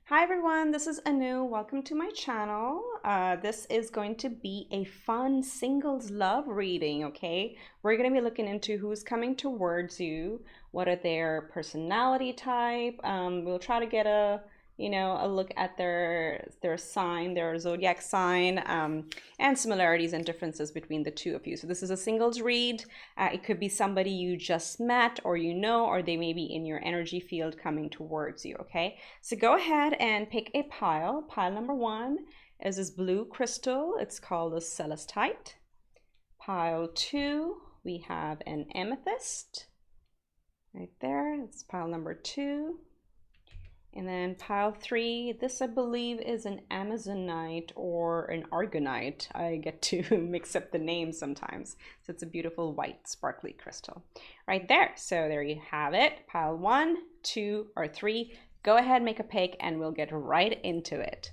Hi everyone, this is Anu. Welcome to my channel. This is going to be a fun singles love reading, okay? We're going to be looking into who's coming towards you, what are their personality type. We'll try to get a look at their sign, their zodiac sign, and similarities and differences between the two of you. So this is a singles read. It could be somebody you just met or or they may be in your energy field coming towards you, okay? So go ahead and pick a pile. Pile number 1 is this blue crystal. It's called a Celestite. Pile 2, we have an Amethyst. Right there, it's pile number 2. And then pile 3, this I believe is an Amazonite or an Aragonite. I get to mix up the names sometimes. So it's a beautiful white sparkly crystal right there. So there you have it. Pile 1, 2, or 3. Go ahead, make a pick, and we'll get right into it.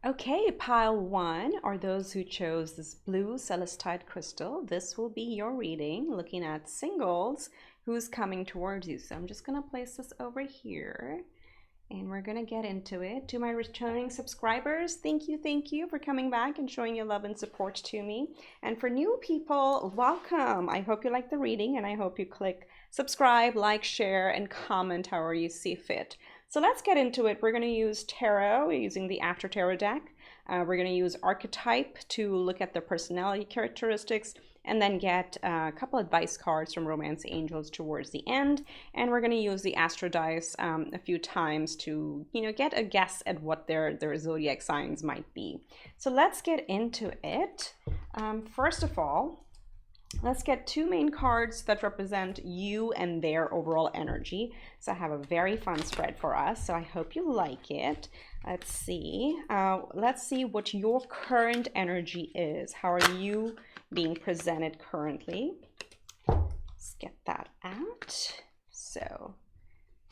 Okay, pile 1 are those who chose this blue Celestite crystal. This will be your reading, looking at singles who's coming towards you. So I'm just going to place this over here and we're going to get into it. To my returning subscribers, thank you for coming back and showing your love and support to me. And for new people, welcome. I hope you like the reading and I hope you click subscribe, like, share, and comment however you see fit. So let's get into it. We're going to use tarot. We're using the After Tarot deck. We're going to use archetype to look at their personality characteristics and then get a couple advice cards from Romance Angels towards the end. And we're going to use the Astro Dice a few times to, get a guess at what their zodiac signs might be. So let's get into it. First of all, let's get 2 main cards that represent you and their overall energy. So I have a very fun spread for us. So I hope you like it. Let's see. Let's see what your current energy is. How are you being presented currently? Let's get that out. So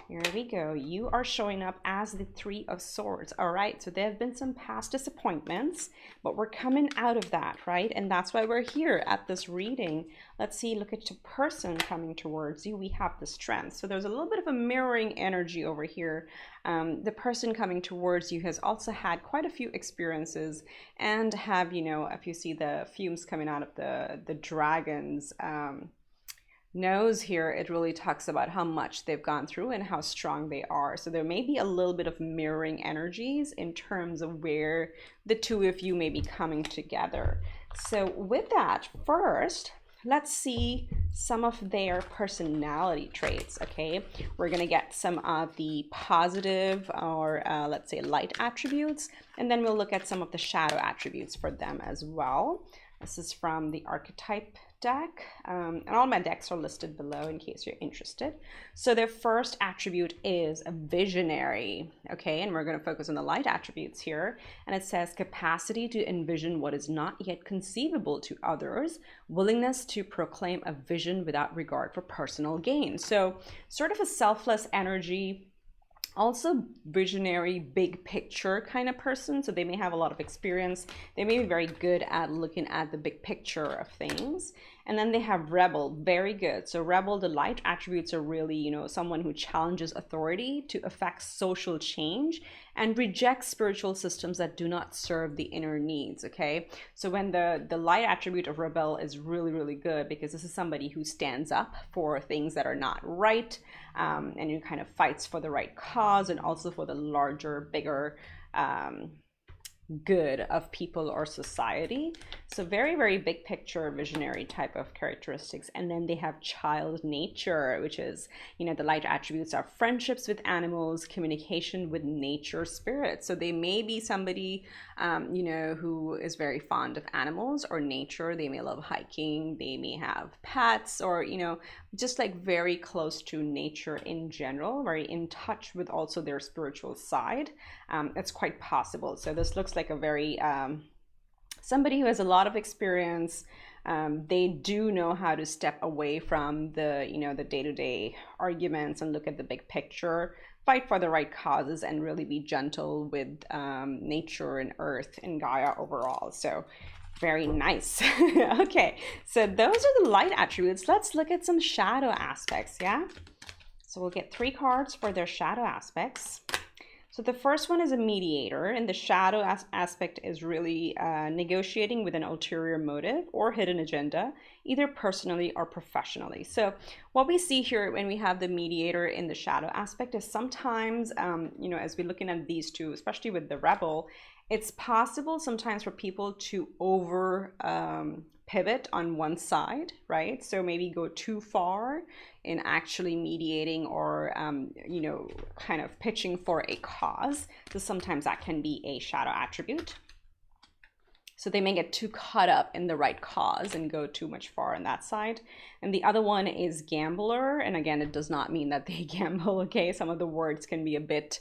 here we go. You are showing up as the 3 of Swords. All right, so there have been some past disappointments, but we're coming out of that, right? And that's why we're here at this reading. Let's see, look at your person coming towards you. We have the Strength. So there's a little bit of a mirroring energy over here. The person coming towards you has also had quite a few experiences and have, if you see the fumes coming out of the dragon's nose here, it really talks about how much they've gone through and how strong they are. So there may be a little bit of mirroring energies in terms of where the 2 of you may be coming together. So with that, first, let's see some of their personality traits, okay? We're gonna get some of the positive or let's say light attributes, and then we'll look at some of the shadow attributes for them as well. This is from the archetype deck, and all my decks are listed below in case you're interested. So their first attribute is a visionary, okay? And we're going to focus on the light attributes here. And it says capacity to envision what is not yet conceivable to others, willingness to proclaim a vision without regard for personal gain. So sort of a selfless energy, also visionary, big picture kind of person. So they may have a lot of experience. They may be very good at looking at the big picture of things. And then they have rebel, very good. So rebel, the light attributes are really, someone who challenges authority to affect social change and rejects spiritual systems that do not serve the inner needs, okay? So when the light attribute of rebel is really, really good, because this is somebody who stands up for things that are not right, and who kind of fights for the right cause and also for the larger, bigger good of people or society. So very, very big picture, visionary type of characteristics. And then they have child nature, which is, the light attributes are friendships with animals, communication with nature, spirit. So they may be somebody, who is very fond of animals or nature. They may love hiking. They may have pets or, just like very close to nature in general, very in touch with also their spiritual side. It's quite possible. So this looks like a very somebody who has a lot of experience. They do know how to step away from the the day-to-day arguments and look at the big picture, fight for the right causes, and really be gentle with nature and earth and Gaia overall. So very nice. Okay, so those are the light attributes. Let's look at some shadow aspects. Yeah, so we'll get 3 cards for their shadow aspects. So the first one is a mediator, and the shadow aspect is really negotiating with an ulterior motive or hidden agenda, either personally or professionally. So what we see here when we have the mediator in the shadow aspect is sometimes, as we're looking at these two, especially with the rebel, it's possible sometimes for people to over pivot on one side, right? So maybe go too far in actually mediating or, kind of pitching for a cause. So sometimes that can be a shadow attribute. So they may get too caught up in the right cause and go too much far on that side. And the other one is gambler. And again, it does not mean that they gamble, okay? Some of the words can be a bit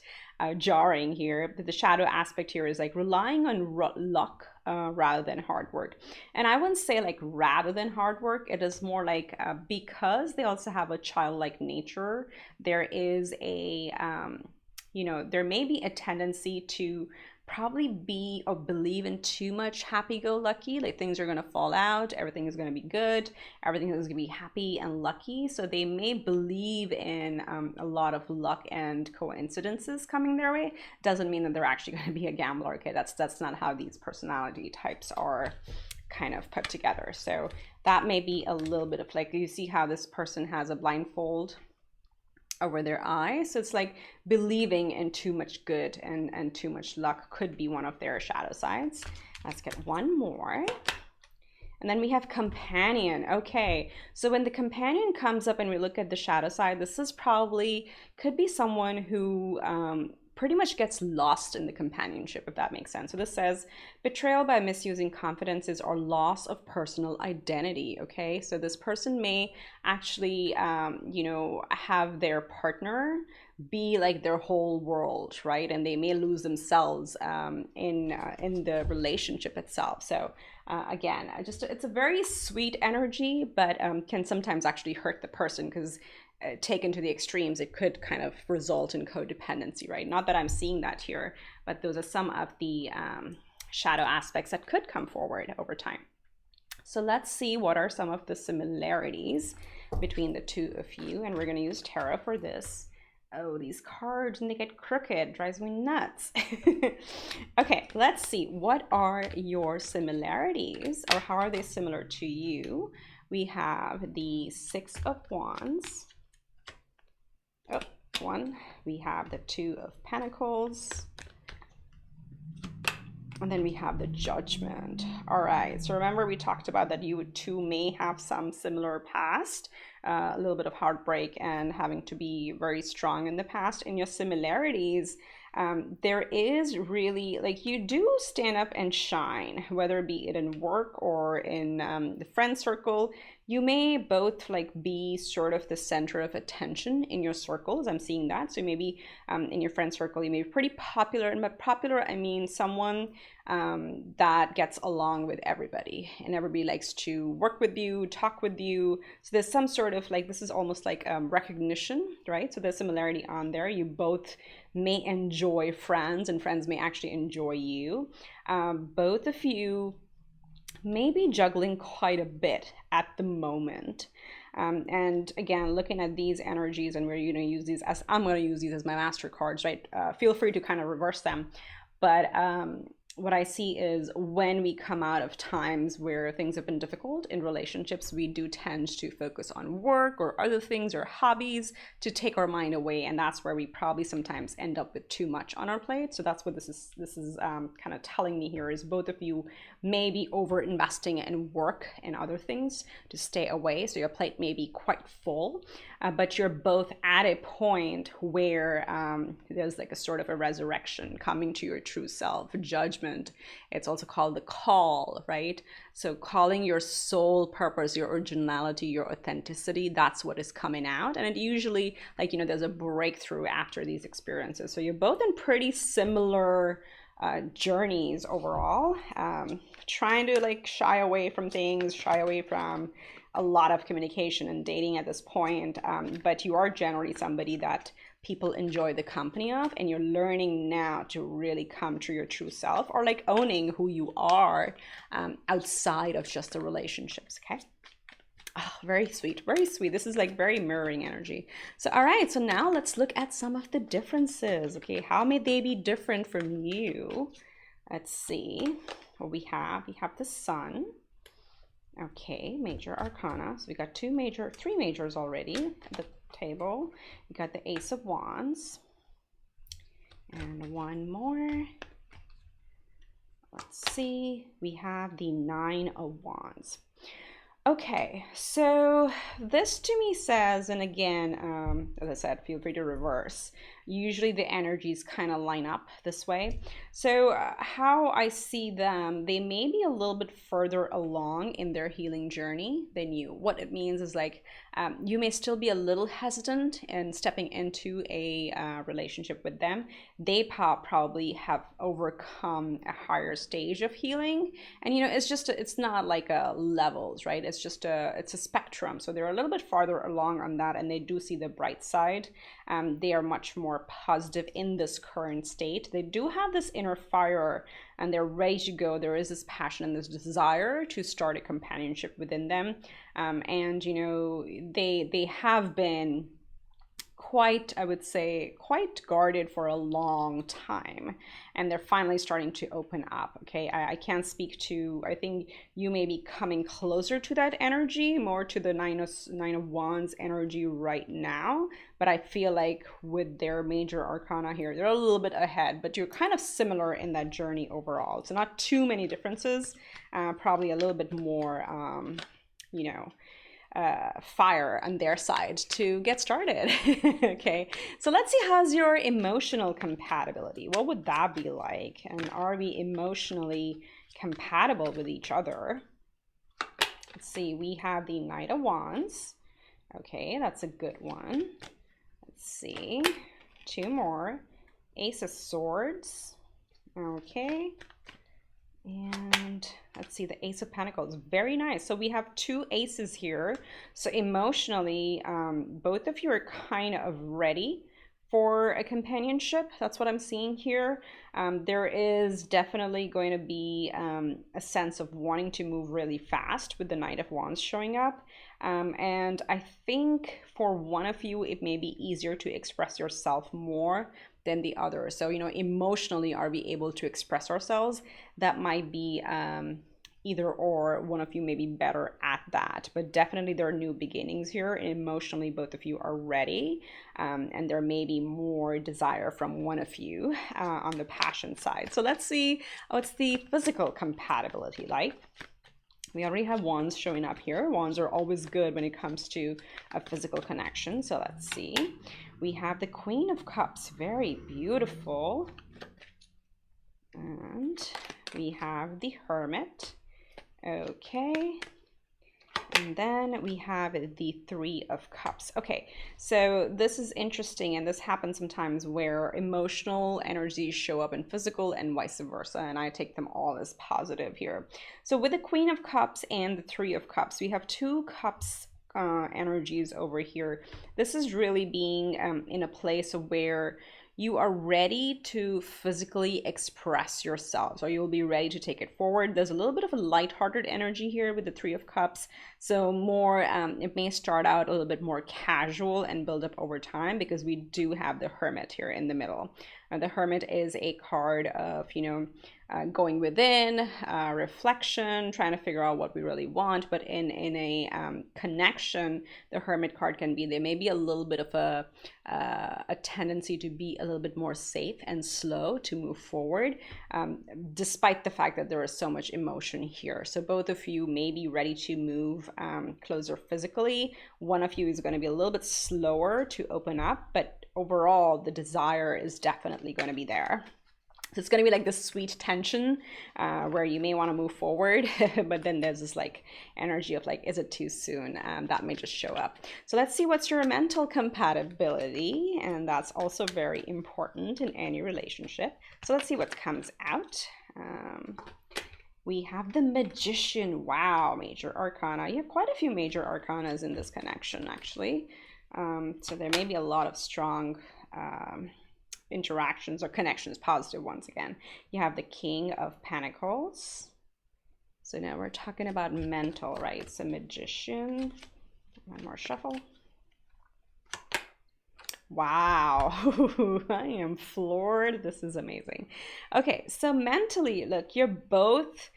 jarring here. But the shadow aspect here is like relying on luck rather than hard work. And I wouldn't say like rather than hard work. It is more like because they also have a childlike nature, there is a, there may be a tendency to probably be or believe in too much happy-go-lucky, like things are going to fall out, everything is going to be good, everything is going to be happy and lucky. So they may believe in a lot of luck and coincidences coming their way. Doesn't mean that they're actually going to be a gambler. Okay, that's not how these personality types are kind of put together. So that may be a little bit of like, you see how this person has a blindfold over their eyes. So it's like believing in too much good and too much luck could be one of their shadow sides. Let's get one more. And then we have companion. Okay, so when the companion comes up and we look at the shadow side, this is probably, could be someone who pretty much gets lost in the companionship, if that makes sense. So this says betrayal by misusing confidences or loss of personal identity. Okay, so this person may actually, have their partner be like their whole world, right? And they may lose themselves in the relationship itself. So again, it's a very sweet energy, but can sometimes actually hurt the person because taken to the extremes, it could kind of result in codependency, right? Not that I'm seeing that here, but those are some of the shadow aspects that could come forward over time. So let's see what are some of the similarities between the two of you. And we're going to use tarot for this. Oh, these cards, and they get crooked, drives me nuts. Okay, let's see. What are your similarities, or how are they similar to you? We have the Six of Wands. Oh, one. We have the Two of Pentacles. And then we have the Judgment. All right, so remember we talked about that you two may have some similar past, a little bit of heartbreak and having to be very strong in the past. In your similarities, there is really, like, you do stand up and shine, whether it be it in work or in the friend circle. You may both like be sort of the center of attention in your circles. I'm seeing that. So maybe in your friend circle, you may be pretty popular. And by popular, I mean someone that gets along with everybody and everybody likes to work with you, talk with you. So there's some sort of like, this is almost like recognition, right? So there's similarity on there. You both may enjoy friends and friends may actually enjoy you. Both of you may be juggling quite a bit at the moment. And again, looking at these energies, and we're going to use these as, I'm going to use these as my master cards, right? Feel free to kind of reverse them. But what I see is when we come out of times where things have been difficult in relationships, we do tend to focus on work or other things or hobbies to take our mind away. And that's where we probably sometimes end up with too much on our plate. So that's what this is kind of telling me here, is both of you may be over investing in work and other things to stay away. So your plate may be quite full, but you're both at a point where there's like a sort of a resurrection, coming to your true self, judgment. It's also called the call, right? So calling your soul purpose, your originality, your authenticity, that's what is coming out. And it usually, like, there's a breakthrough after these experiences. So you're both in pretty similar journeys overall, trying to like shy away from things, shy away from a lot of communication and dating at this point. But you are generally somebody that people enjoy the company of, and you're learning now to really come to your true self, or like owning who you are outside of just the relationships. Okay, Oh, very sweet, very sweet. This is like very mirroring energy. So, all right, so now let's look at some of the differences. Okay, how may they be different from you? Let's see what we have. We have the sun. Okay, major arcana. So we got three majors already at the table. We got the Ace of Wands. And one more. Let's see. We have the Nine of Wands. Okay, so this to me says, and again, as I said, feel free to reverse. Usually the energies kind of line up this way. So how I see them, they may be a little bit further along in their healing journey than you. What it means is like you may still be a little hesitant in stepping into a relationship with them. They probably have overcome a higher stage of healing, and you know, it's not like a levels, right? It's a spectrum. So they're a little bit farther along on that, and they do see the bright side. They are much more positive in this current state. They do have this inner fire, and they're ready to go. There is this passion and this desire to start a companionship within them. And you know, they have been quite, I would say, quite guarded for a long time, and they're finally starting to open up. Okay, I can't speak to, I think you may be coming closer to that energy, more to the nine of Wands energy right now, but I feel like with their major arcana here, they're a little bit ahead, but you're kind of similar in that journey overall. So not too many differences, probably a little bit more you know, fire on their side to get started. Okay, so let's see, how's your emotional compatibility? What would that be like? And are we emotionally compatible with each other? Let's see, we have the Knight of Wands. Okay, that's a good one. Let's see, two more. Ace of Swords. Okay, and let's see, the Ace of Pentacles. Very nice. So we have two aces here. So emotionally, both of you are kind of ready for a companionship. That's what I'm seeing here. There is definitely going to be a sense of wanting to move really fast with the Knight of Wands showing up. And I think for one of you, it may be easier to express yourself more than the other. So, you know, emotionally, are we able to express ourselves? That might be either or. One of you may be better at that, but definitely there are new beginnings here. Emotionally, both of you are ready, and there may be more desire from one of you on the passion side. So let's see what's the physical compatibility like. We already have wands showing up here. Wands are always good when it comes to a physical connection. So let's see. We have the Queen of Cups, very beautiful. And we have the Hermit. Okay. And then we have the Three of Cups. Okay, so this is interesting, and this happens sometimes where emotional energies show up in physical and vice versa, and I take them all as positive here. So with the Queen of Cups and the Three of Cups, we have two cups energies over here. This is really being in a place where you are ready to physically express yourselves, or you'll be ready to take it forward. There's a little bit of a lighthearted energy here with the Three of Cups. So more, it may start out a little bit more casual and build up over time, because we do have the Hermit here in the middle. The Hermit is a card of, you know, going within, reflection, trying to figure out what we really want. But in a connection, the Hermit card can be, there may be a little bit of a tendency to be a little bit more safe and slow to move forward, despite the fact that there is so much emotion here. So both of you may be ready to move closer physically. One of you is going to be a little bit slower to open up, but overall the desire is definitely going to be there. So it's going to be like this sweet tension where you may want to move forward, but then there's this like energy of like, is it too soon? That may just show up. So let's see what's your mental compatibility, and that's also very important in any relationship. So let's see what comes out. We have the Magician. Wow, major arcana. You have quite a few major arcanas in this connection, actually. So there may be a lot of strong interactions or connections, positive ones again. You have the King of Pentacles. So now we're talking about mental, right? So Magician, one more shuffle. Wow, I am floored. This is amazing. Okay, so mentally, look, you're both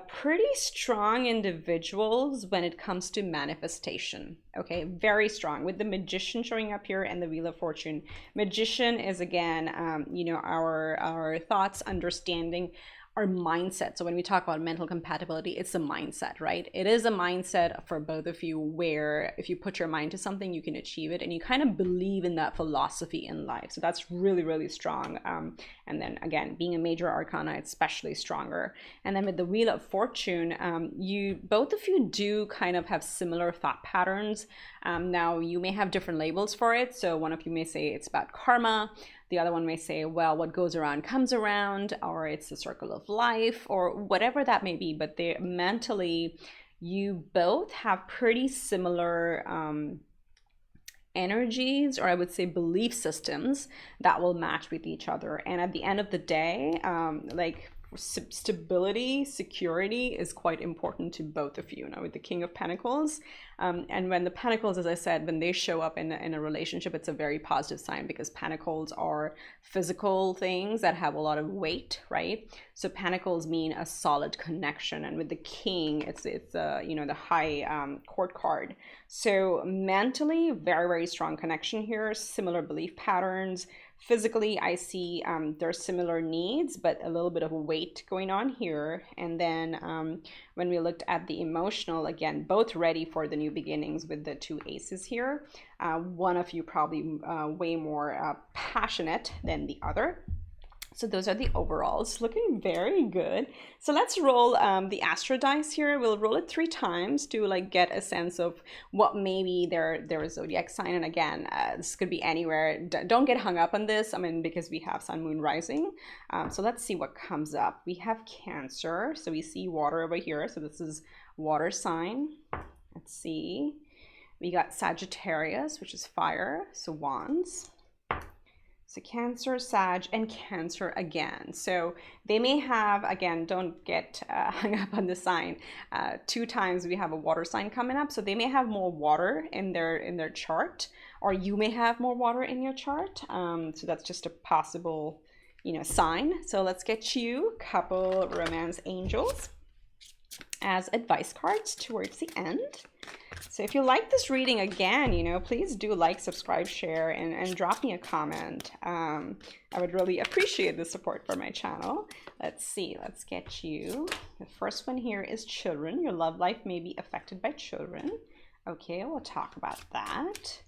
pretty strong individuals when it comes to manifestation. Okay, very strong with the Magician showing up here and the Wheel of Fortune. Magician is again, you know, our thoughts, understanding, our mindset. So when we talk about mental compatibility, it's a mindset, right? It is a mindset for both of you where if you put your mind to something, you can achieve it, and you kind of believe in that philosophy in life. So that's really, really strong. And then again, being a major arcana, it's especially stronger. And then with the Wheel of Fortune, you both of you do kind of have similar thought patterns. Now you may have different labels for it. So one of you may say it's about karma. The other one may say, well, what goes around comes around, or it's the circle of life, or whatever that may be. But they mentally, you both have pretty similar energies, or I would say belief systems that will match with each other. And at the end of the day, like stability, security is quite important to both of you. Now with the King of Pentacles, and when the Pentacles, as I said, when they show up in a relationship, it's a very positive sign, because Pentacles are physical things that have a lot of weight, right? So Pentacles mean a solid connection, and with the King, it's you know, the high court card. So mentally, very, very strong connection here, similar belief patterns. Physically, I see there's similar needs, but a little bit of weight going on here. And then when we looked at the emotional, again, both ready for the new beginnings with the two aces here. One of you probably way more passionate than the other. So those are the overalls, looking very good. So let's roll the Astro dice here. We'll roll it 3 times to like get a sense of what maybe their zodiac sign. And again, this could be anywhere. Don't get hung up on this. I mean, because we have Sun, Moon, Rising. So let's see what comes up. We have Cancer. So we see water over here. So this is water sign. Let's see. We got Sagittarius, which is fire. So Wands. So Cancer, Sag, and Cancer again. So they may have, again, don't get hung up on the sign. 2 times we have a water sign coming up. So they may have more water in their chart, or you may have more water in your chart. So that's just a possible, you know, sign. So let's get you a couple romance angels as advice cards towards the end. So if you like this reading, again, you know, please do like, subscribe, share, and drop me a comment. I would really appreciate the support for my channel. Let's see, let's get you. The first one here is children. Your love life may be affected by children. Okay, we'll talk about that.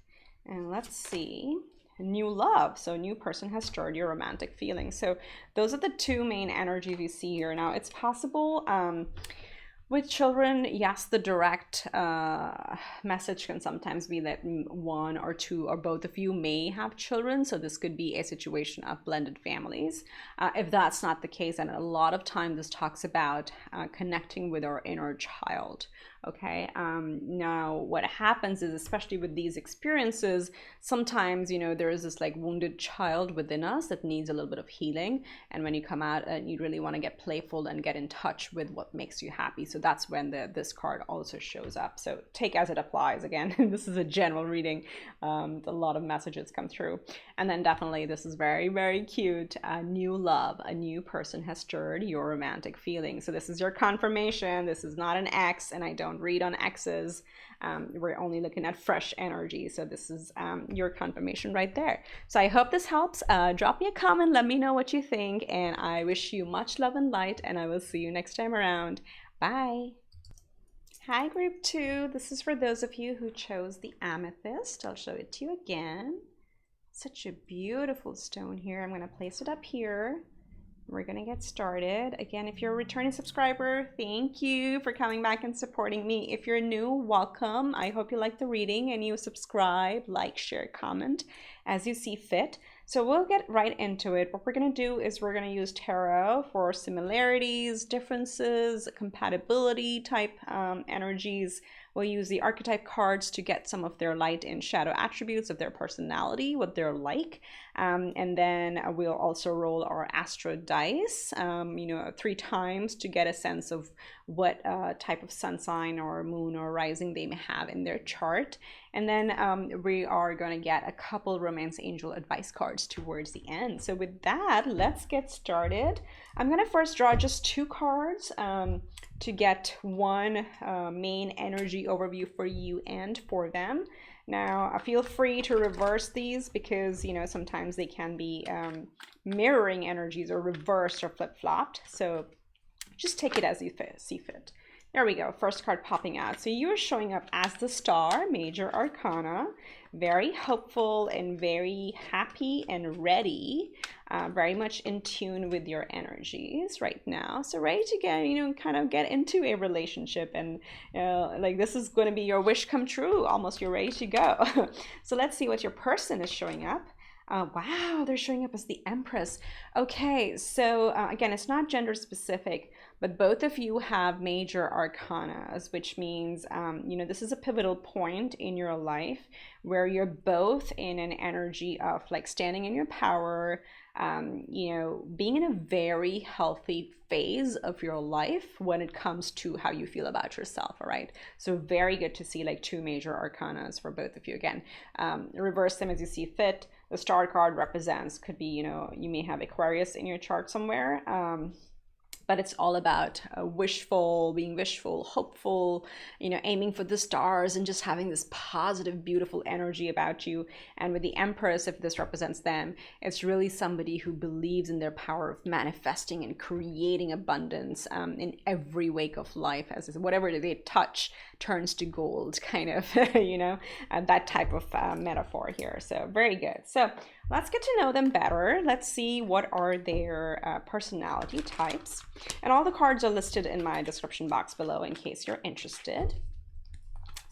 And let's see. New love. So a new person has stirred your romantic feelings. So those are the 2 main energies you see here. Now, it's possible with children, yes, the direct message can sometimes be that 1 or 2 or both of you may have children. So this could be a situation of blended families. If that's not the case, and a lot of time this talks about connecting with our inner child. Okay, now what happens is, especially with these experiences, sometimes, you know, there is this like wounded child within us that needs a little bit of healing. And when you come out, you really want to get playful and get in touch with what makes you happy. So that's when this card also shows up. So take as it applies. Again, this is a general reading. A lot of messages come through. And then definitely this is very, very cute. A new love, a new person has stirred your romantic feelings. So this is your confirmation. This is not an ex, and I don't read on X's. We're only looking at fresh energy. So this is your confirmation right there. So I hope this helps. Drop me a comment. Let me know what you think. And I wish you much love and light. And I will see you next time around. Bye. Hi, group 2. This is for those of you who chose the Amethyst. I'll show it to you again. Such a beautiful stone here. I'm going to place it up here. We're going to get started. Again, if you're a returning subscriber, thank you for coming back and supporting me. If you're new, welcome. I hope you like the reading and you subscribe, like, share, comment as you see fit. So we'll get right into it. What we're going to do is we're going to use tarot for similarities, differences, compatibility type energies, We'll use the archetype cards to get some of their light and shadow attributes of their personality, what they're like. And then we'll also roll our astro dice, 3 times to get a sense of what type of sun sign or moon or rising they may have in their chart. And then we are going to get a couple romance angel advice cards towards the end. So with that, let's get started. I'm going to first draw just 2 cards to get one main energy overview for you and for them. Now, feel free to reverse these because, sometimes they can be mirroring energies or reversed or flip-flopped. So just take it as you see fit. There we go, first card popping out. So you're showing up as the Star, Major Arcana, very hopeful and very happy and ready, very much in tune with your energies right now. So ready to get, kind of get into a relationship and like this is going to be your wish come true, almost you're ready to go. So let's see what your person is showing up. Wow, they're showing up as the Empress. Okay, so again, it's not gender specific, but both of you have major arcanas, which means, this is a pivotal point in your life where you're both in an energy of like standing in your power, being in a very healthy phase of your life when it comes to how you feel about yourself. All right. So very good to see like 2 major arcanas for both of you. Again, reverse them as you see fit. The Star card represents, could be, you may have Aquarius in your chart somewhere. But it's all about being wishful, hopeful, aiming for the stars and just having this positive, beautiful energy about you. And with the Empress, if this represents them, it's really somebody who believes in their power of manifesting and creating abundance in every wake of life, as whatever they touch turns to gold, kind of, that type of metaphor here. So very good. So let's get to know them better. Let's see what are their personality types. And all the cards are listed in my description box below in case you're interested.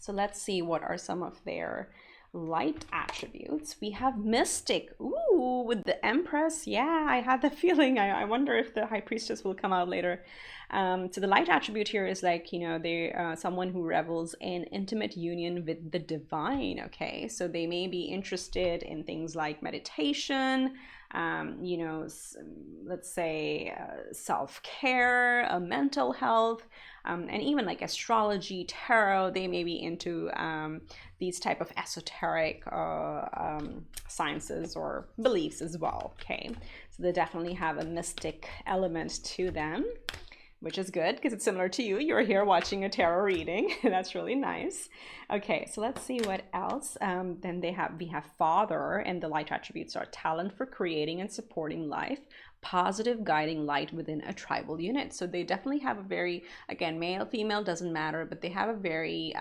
So let's see what are some of their light attributes. We have Mystic. Ooh, with the Empress. Yeah, I had the feeling. I wonder if the High Priestess will come out later. So the light attribute here is like, they're someone who revels in intimate union with the divine. Okay, so they may be interested in things like meditation, let's say self-care, mental health, and even like astrology, tarot. They may be into these type of esoteric sciences or beliefs as well. Okay, so they definitely have a mystic element to them, which is good because it's similar to you. You're here watching a tarot reading. That's really nice. Okay, so let's see what else. Then we have Father, and the light attributes are talent for creating and supporting life, positive guiding light within a tribal unit. So they definitely have a very, again, male, female, doesn't matter, but they have a very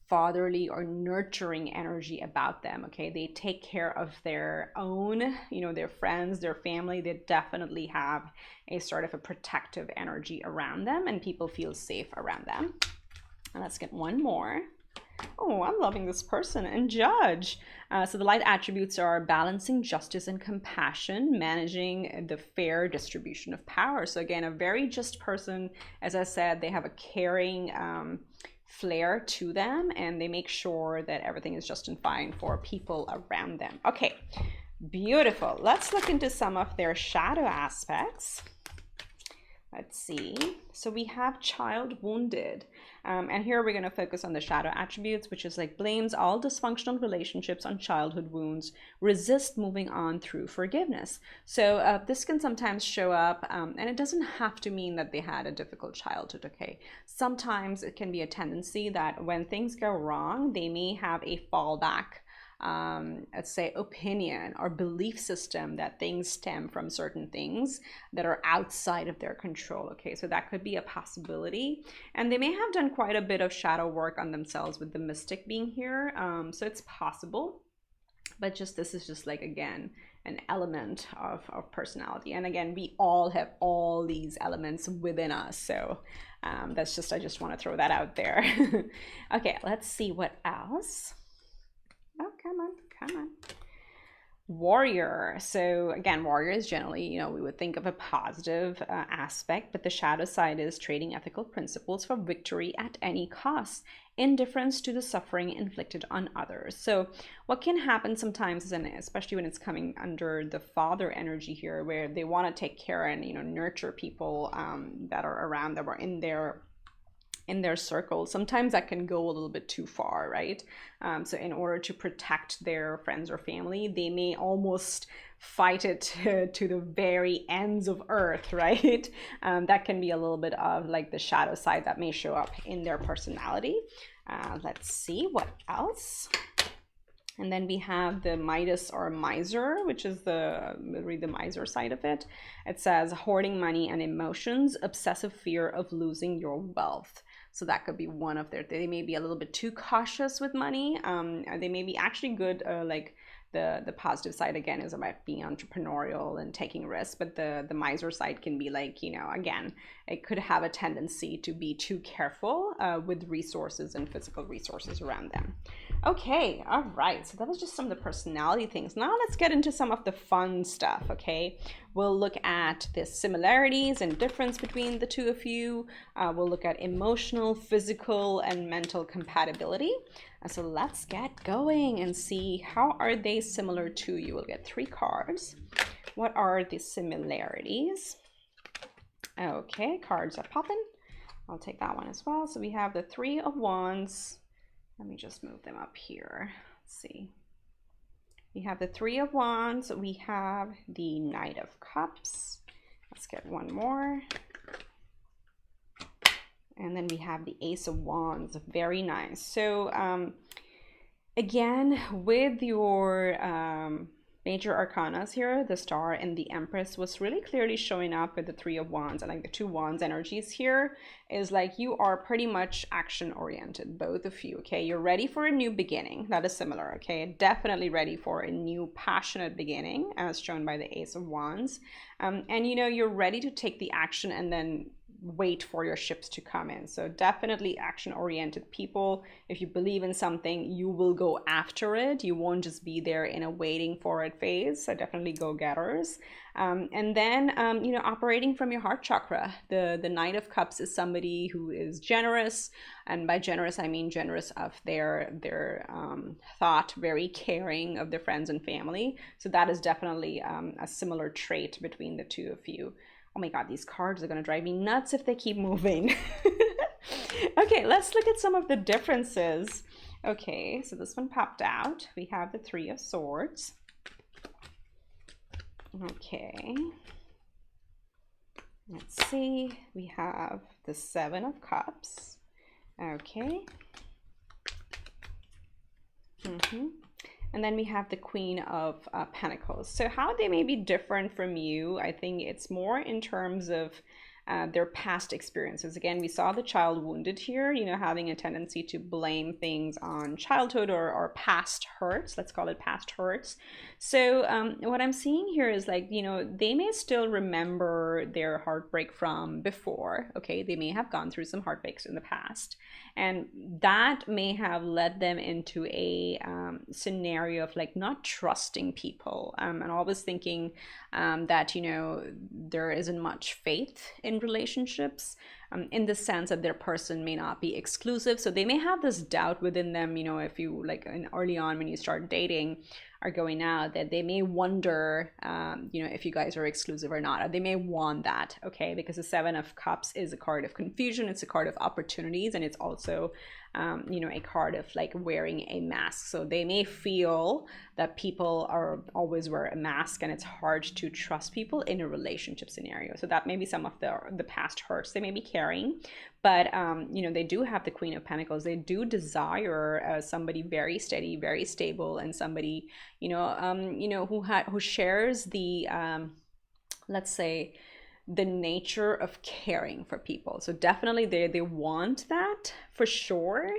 fatherly or nurturing energy about them. Okay, they take care of their own, their friends, their family. They definitely have a sort of a protective energy around them, and people feel safe around them. And let's get one more. Oh, I'm loving this person. And Judge. So the light attributes are balancing justice and compassion, managing the fair distribution of power. So again, a very just person. As I said, they have a caring flair to them, and they make sure that everything is just and fine for people around them. Okay, beautiful. Let's look into some of their shadow aspects. Let's see. So we have child wounded. And here we're going to focus on the shadow attributes, which is like blames all dysfunctional relationships on childhood wounds, resist moving on through forgiveness. So this can sometimes show up, and it doesn't have to mean that they had a difficult childhood, okay? Sometimes it can be a tendency that when things go wrong, they may have a fallback, let's say, opinion or belief system that things stem from certain things that are outside of their control. Okay, so that could be a possibility, and they may have done quite a bit of shadow work on themselves with the Mystic being here, so it's possible, but this is just like, again, an element of personality. And again, we all have all these elements within us, so that's I just want to throw that out there. Okay, let's see what else. Oh, come on. Warrior. So again, warrior is generally, we would think of a positive aspect, but the shadow side is trading ethical principles for victory at any cost, indifference to the suffering inflicted on others. So what can happen sometimes, and especially when it's coming under the father energy here, where they want to take care and, you know, nurture people that are around them or in their circle, sometimes that can go a little bit too far, right? So in order to protect their friends or family, they may almost fight it to the very ends of earth, right? That can be a little bit of like the shadow side that may show up in their personality. Let's see what else. And then we have the Midas or miser, which is really the miser side of it. It says hoarding money and emotions, obsessive fear of losing your wealth. So that could be one of they may be a little bit too cautious with money. They may be actually good, like the positive side again is about being entrepreneurial and taking risks, but the miser side can be like, you know, again, it could have a tendency to be too careful with resources and physical resources around them. Okay, all right, so that was just some of the personality things. Now let's get into some of the fun stuff, okay? We'll look at the similarities and difference between the two of you. We'll look at emotional, physical, and mental compatibility. So let's get going and see how are they similar to you. We'll get 3 cards. What are the similarities? Okay, cards are popping. I'll take that one as well. So we have the 3 of Wands. Let me just move them up here. Let's see. We have the 3 of Wands. We have the Knight of Cups. Let's get one more. And then we have the Ace of Wands. Very nice. So again, with your major arcanas here, the Star and the Empress was really clearly showing up with the 3 of Wands, and like the 2 Wands energies here is like you are pretty much action oriented, both of you, okay? You're ready for a new beginning. That is similar, okay? Definitely ready for a new passionate beginning as shown by the Ace of Wands. And you know, you're ready to take the action and then wait for your ships to come in. So definitely action oriented people. If you believe in something, you will go after it. You won't just be there in a waiting for it phase. So definitely go getters. And then you know, operating from your heart chakra. The Knight of Cups is somebody who is generous, and by generous I mean generous of their thought, very caring of their friends and family. So that is definitely a similar trait between the two of you. Oh my God, these cards are going to drive me nuts if they keep moving. Okay, let's look at some of the differences. Okay, so this one popped out. We have the 3 of Swords. Okay. Let's see. We have the 7 of Cups. Okay. And then we have the Queen of Pentacles. So how they may be different from you, I think it's more in terms of their past experiences. Again, we saw the child wounded here, you know, having a tendency to blame things on childhood or past hurts. Let's call it past hurts. So what I'm seeing here is like, you know, they may still remember their heartbreak from before. Okay, they may have gone through some heartbreaks in the past. And that may have led them into a scenario of like not trusting people and always thinking that, you know, there isn't much faith in relationships in the sense that their person may not be exclusive. So they may have this doubt within them, you know, if you like early on when you start dating or going out, that they may wonder, you know, if you guys are exclusive or not, or they may want that, okay? Because the 7 of Cups is a card of confusion, it's a card of opportunities, and it's also, you know, a card of like wearing a mask. So they may feel that people are always wear a mask and it's hard to trust people in a relationship scenario. So that may be some of the past hurts they may be carrying. But, you know, they do have the Queen of Pentacles. They do desire somebody very steady, very stable, and somebody, you know, who shares the, let's say, the nature of caring for people. So definitely they want that for sure.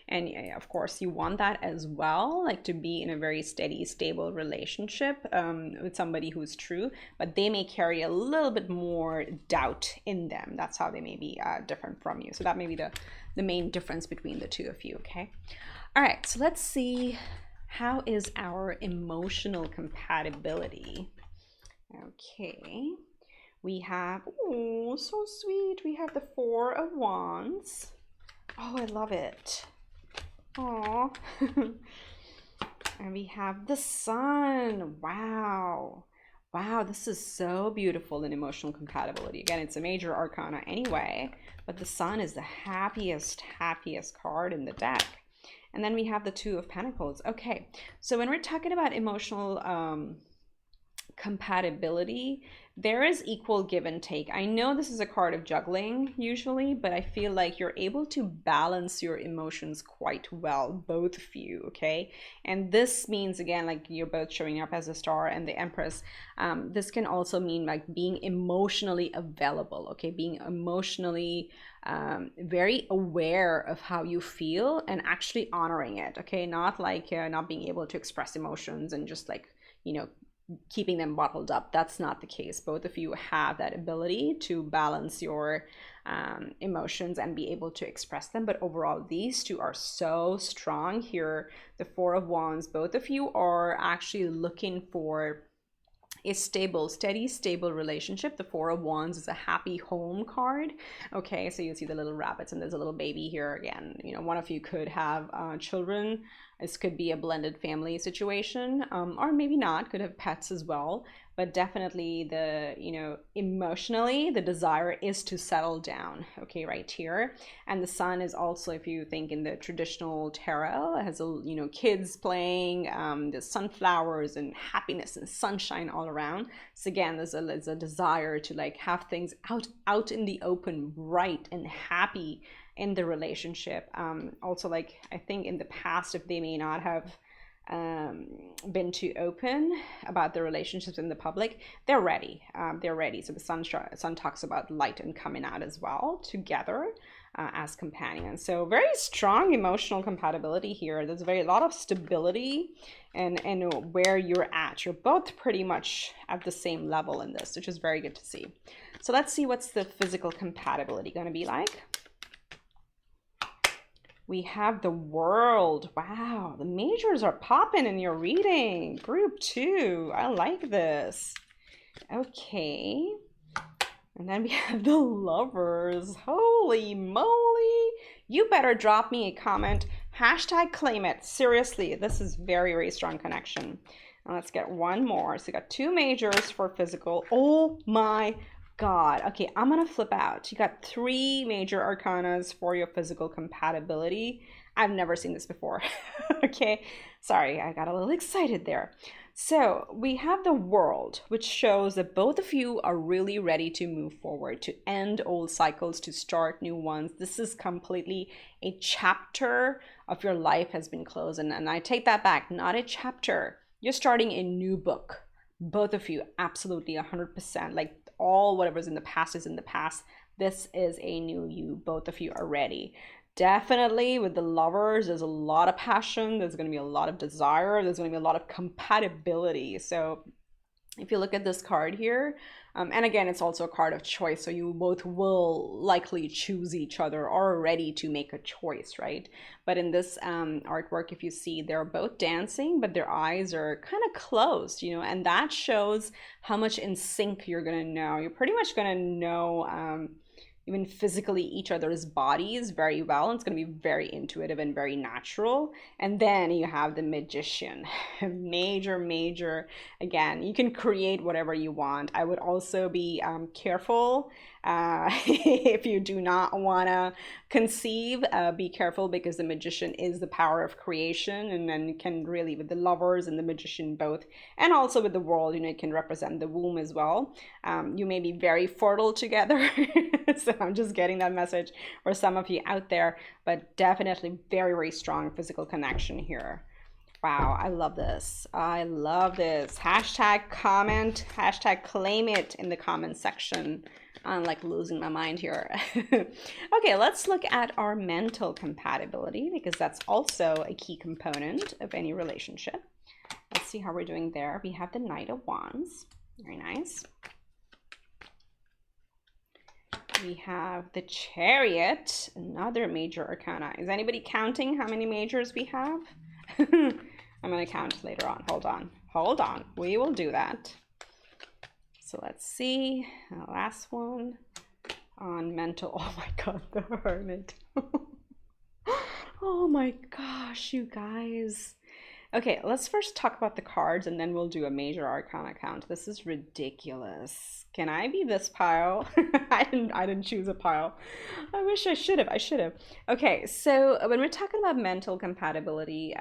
And of course you want that as well, like to be in a very steady, stable relationship with somebody who's true, but they may carry a little bit more doubt in them. That's how they may be different from you. So that may be the main difference between the two of you, okay? All right, so let's see, how is our emotional compatibility? Okay. We have, oh, so sweet. We have the 4 of Wands. Oh, I love it. Aw. And we have the sun. Wow. Wow, this is so beautiful in emotional compatibility. Again, it's a major arcana anyway, but the sun is the happiest card in the deck. And then we have the Two of Pentacles. Okay, so when we're talking about emotional compatibility, there is equal give and take. I know this is a card of juggling usually, but I feel like you're able to balance your emotions quite well, both of you, okay? And this means, again, like you're both showing up as a Star and the Empress. This can also mean like being emotionally available, okay? Being emotionally very aware of how you feel and actually honoring it, okay? Not like not being able to express emotions and just like, you know, keeping them bottled up. That's not the case. Both of you have that ability to balance your emotions and be able to express them. But overall, these two are so strong here. The Four of Wands, both of you are actually looking for a stable, steady, stable relationship. The Four of Wands is a happy home card. Okay, so you see the little rabbits and there's a little baby here again. You know, one of you could have children. This could be a blended family situation, or maybe not, could have pets as well. But definitely the, you know, emotionally, the desire is to settle down, okay, right here. And the sun is also, if you think in the traditional tarot, it has, you know, kids playing, the sunflowers and happiness and sunshine all around. So again, there's a desire to like have things out in the open, bright and happy in the relationship. Also, like I think in the past, if they may not have been too open about their relationships in the public, they're ready. They're ready. So the sun talks about light and coming out as well together as companions. So very strong emotional compatibility here. There's a lot of stability and where you're at. You're both pretty much at the same level in this, which is very good to see. So let's see what's the physical compatibility going to be like. We have the World. Wow, the majors are popping in your reading. Group 2. I like this. Okay. And then we have the Lovers. Holy moly. You better drop me a comment. Hashtag claim it. Seriously, this is very, very strong connection. Now let's get one more. So we got 2 majors for physical. Oh my God. Okay, I'm gonna flip out. You got 3 major arcanas for your physical compatibility. I've never seen this before. Okay, sorry, I got a little excited there. So we have the World, which shows that both of you are really ready to move forward, to end old cycles, to start new ones. This is completely a chapter of your life has been closed. And I take that back, not a chapter. You're starting a new book. Both of you, absolutely 100%. Like all whatever's in the past is in the past. This is a new you. Both of you are ready. Definitely with the Lovers, there's a lot of passion. There's going to be a lot of desire. There's going to be a lot of compatibility. So if you look at this card here, and again, it's also a card of choice. So you both will likely choose each other or are ready to make a choice, right? But in this artwork, if you see, they're both dancing, but their eyes are kind of closed, you know, and that shows how much in sync you're going to know. You're pretty much going to know even physically each other's bodies very well. And it's going to be very intuitive and very natural. And then you have the Magician. Major, again, you can create whatever you want. I would also be careful if you do not want to conceive, be careful, because the Magician is the power of creation, and then can really, with the Lovers and the Magician both, and also with the World, you know, it can represent the womb as well. You may be very fertile together. So I'm just getting that message for some of you out there, but definitely very, very strong physical connection here. Wow, I love this. I love this. Hashtag comment, hashtag claim it in the comment section. I'm like losing my mind here. Okay, let's look at our mental compatibility, because that's also a key component of any relationship. Let's see how we're doing there. We have the Knight of Wands. Very nice. We have the Chariot, another major arcana. Is anybody counting how many majors we have? I'm going to count later on. Hold on. We will do that. So let's see. The last one on mental. Oh my God, the Hermit. Oh my gosh, you guys. Okay, let's first talk about the cards and then we'll do a major arcana count. This is ridiculous. Can I be this pile? I didn't choose a pile. I wish I should have. I should have. Okay, so when we're talking about mental compatibility,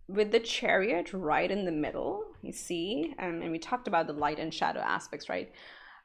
with the Chariot right in the middle, you see, and we talked about the light and shadow aspects, right?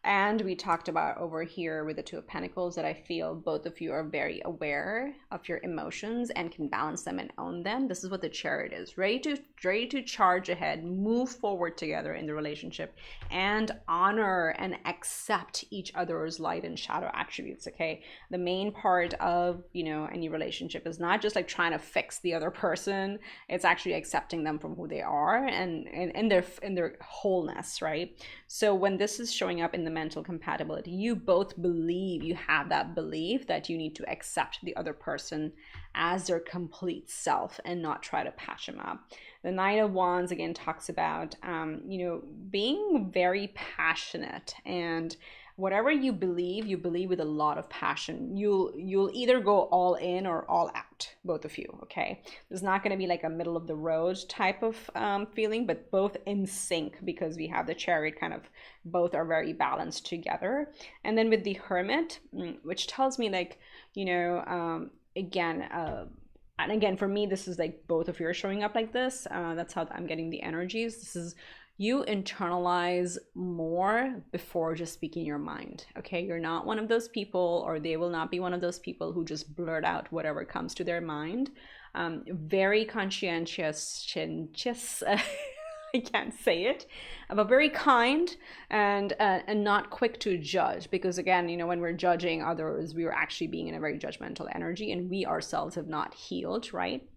And we talked about over here with the Two of Pentacles that I feel both of you are very aware of your emotions and can balance them and own them. This is what the Chariot is, ready to charge ahead, move forward together in the relationship, and honor and accept each other's light and shadow attributes. Okay, the main part of, you know, any relationship is not just like trying to fix the other person. It's actually accepting them from who they are and in their wholeness, right? So when this is showing up in the mental compatibility, you both believe, you have that belief that you need to accept the other person as their complete self and not try to patch them up. The Knight of Wands again talks about you know, being very passionate, and whatever you believe with a lot of passion. You'll either go all in or all out, both of you. Okay, there's not going to be like a middle of the road type of feeling, but both in sync, because we have the Chariot, kind of both are very balanced together. And then with the Hermit, which tells me like, you know, again, and again, for me, this is like both of you are showing up like this. That's how I'm getting the energies. This is you internalize more before just speaking your mind. Okay, you're not one of those people, or they will not be one of those people who just blurt out whatever comes to their mind. Very conscientious, I can't say it, but very kind and not quick to judge, because again, you know, when we're judging others, we are actually being in a very judgmental energy, and we ourselves have not healed, right?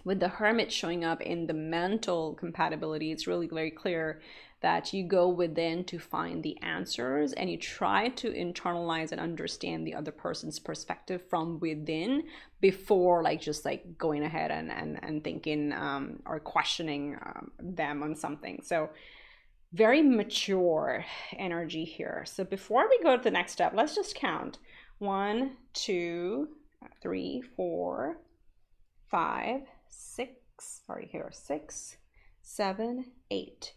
With the Hermit showing up in the mental compatibility, it's really very clear that you go within to find the answers, and you try to internalize and understand the other person's perspective from within before like just like going ahead and thinking or questioning them on something. So very mature energy here. So before we go to the next step, let's just count 1, 2, 3, 4, 5, 6, sorry, here, 6, 7, 8.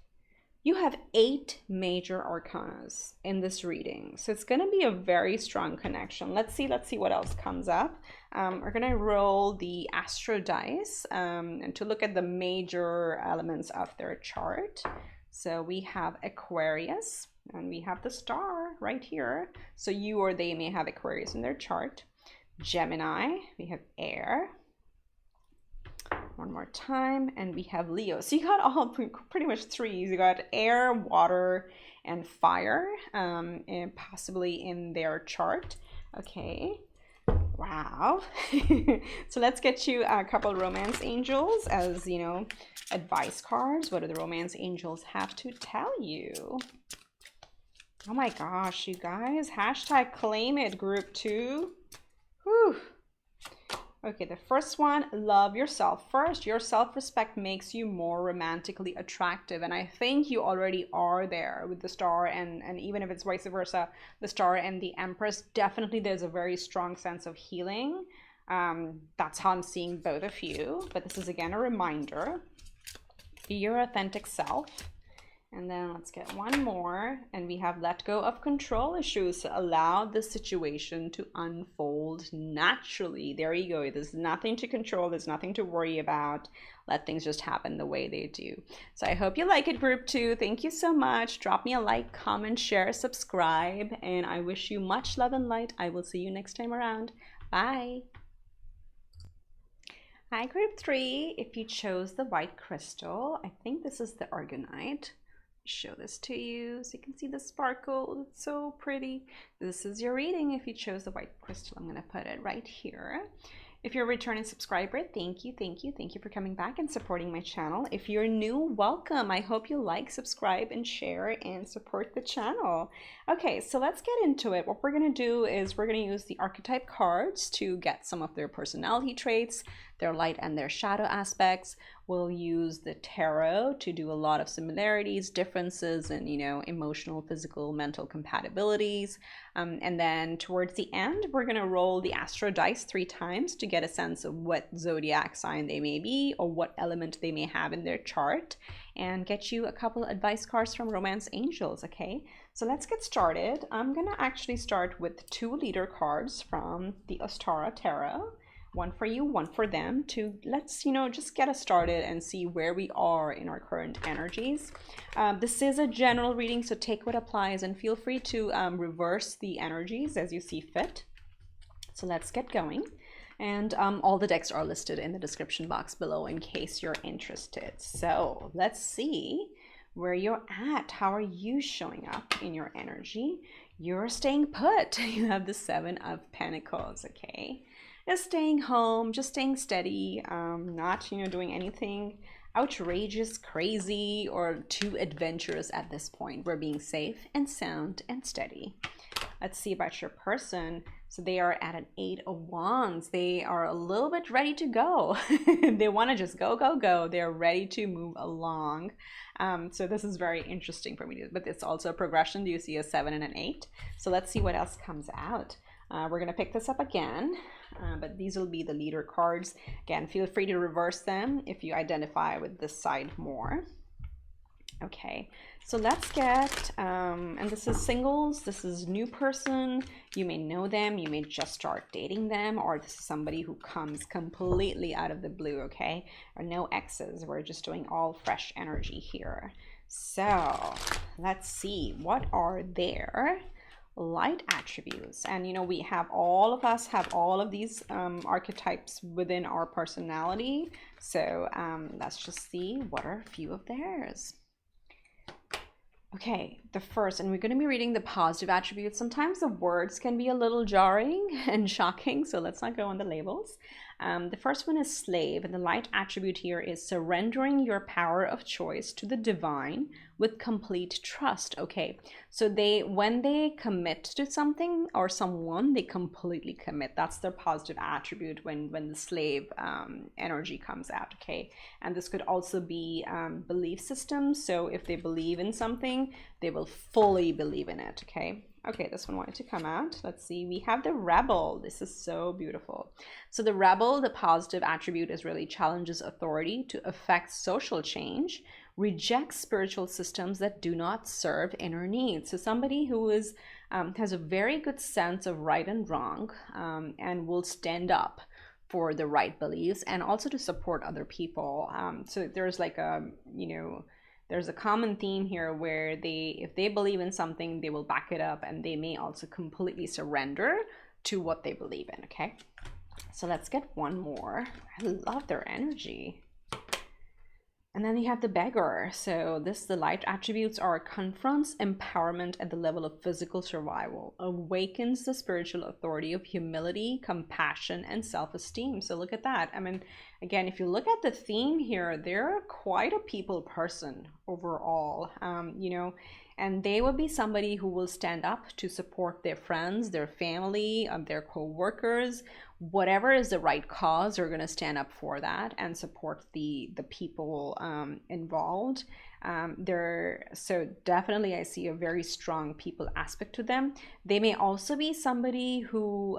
You have 8 major arcanas in this reading. So it's going to be a very strong connection. Let's see what else comes up. We're going to roll the Astro dice and to look at the major elements of their chart. So we have Aquarius, and we have the star right here. So you or they may have Aquarius in their chart. Gemini, we have air. One more time, and we have Leo. So you got all pretty much 3s. You got air, water, and fire, and possibly in their chart. Okay, wow. So let's get you a couple romance angels as, you know, advice cards. What do the romance angels have to tell you? Oh my gosh, you guys, hashtag claim it, group 2. Whew. Okay, the first one, love yourself first. Your self-respect makes you more romantically attractive. And I think you already are there with the star, and even if it's vice versa, the star and the Empress, definitely there's a very strong sense of healing. That's how I'm seeing both of you. But this is again a reminder, be your authentic self. And then let's get one more, and we have let go of control issues. Allow the situation to unfold naturally. There you go. There's nothing to control. There's nothing to worry about. Let things just happen the way they do. So I hope you like it, group 2. Thank you so much. Drop me a like, comment, share, subscribe, and I wish you much love and light. I will see you next time around. Bye. Hi, group 3. If you chose the white crystal, I think this is the Aragonite. Show this to you so you can see the sparkle. It's so pretty. This is your reading. If you chose the white crystal, I'm going to put it right here. If you're a returning subscriber, thank you for coming back and supporting my channel. If you're new, welcome. I hope you like, subscribe, and share and support the channel. Okay, so let's get into it. What we're going to do is we're going to use the archetype cards to get some of their personality traits, their light and their shadow aspects. we'll use the tarot to do a lot of similarities, differences, and, you know, emotional, physical, mental compatibilities. And then towards the end, we're going to roll the astro dice 3 times to get a sense of what zodiac sign they may be or what element they may have in their chart, and get you a couple advice cards from Romance Angels. Okay, so let's get started. I'm going to actually start with 2 leader cards from the Ostara Tarot. One for you, one for them, to let's, you know, just get us started and see where we are in our current energies. This is a general reading, so take what applies and feel free to reverse the energies as you see fit. So let's get going. And all the decks are listed in the description box below in case you're interested. So let's see where you're at. How are you showing up in your energy? You're staying put. You have the 7 of Pentacles, okay? Just staying home, just staying steady, not, you know, doing anything outrageous, crazy, or too adventurous at this point. We're being safe and sound and steady. Let's see about your person. So they are at an 8 of Wands. They are a little bit ready to go. They want to just go, go, go. They're ready to move along. So this is very interesting for me, but it's also a progression. Do you see a 7 and an 8? So let's see what else comes out. We're going to pick this up again, but these will be the leader cards. Again, feel free to reverse them if you identify with this side more. Okay, so let's get, and this is singles, this is new person. You may know them, you may just start dating them, or this is somebody who comes completely out of the blue, okay? Or no exes, we're just doing all fresh energy here. So let's see, what are their light attributes? And you know, we have, all of us have all of these archetypes within our personality. So let's just see what are a few of theirs. Okay, the first, and we're going to be reading the positive attributes. Sometimes the words can be a little jarring and shocking, so let's not go on the labels. The first one is slave, and the light attribute here is surrendering your power of choice to the divine with complete trust. Okay, so when they commit to something or someone, they completely commit. That's their positive attribute when the slave energy comes out. Okay, and this could also be belief systems. So if they believe in something, they will fully believe in it. Okay, this one wanted to come out. Let's see, we have the rebel. This is so beautiful. So the rebel, the positive attribute, is really challenges authority to affect social change, rejects spiritual systems that do not serve inner needs. So somebody who is has a very good sense of right and wrong, and will stand up for the right beliefs and also to support other people. So there's like a, you know, there's a common theme here where if they believe in something, they will back it up, and they may also completely surrender to what they believe in. Okay, so let's get one more. I love their energy. And then you have the beggar. So the light attributes are confronts empowerment at the level of physical survival, awakens the spiritual authority of humility, compassion, and self-esteem. So look at that. I mean, again, if you look at the theme here, they're quite a people person overall, you know, and they will be somebody who will stand up to support their friends, their family, their co-workers. Whatever is the right cause, they're going to stand up for that and support the people involved. So definitely I see a very strong people aspect to them. They may also be somebody who,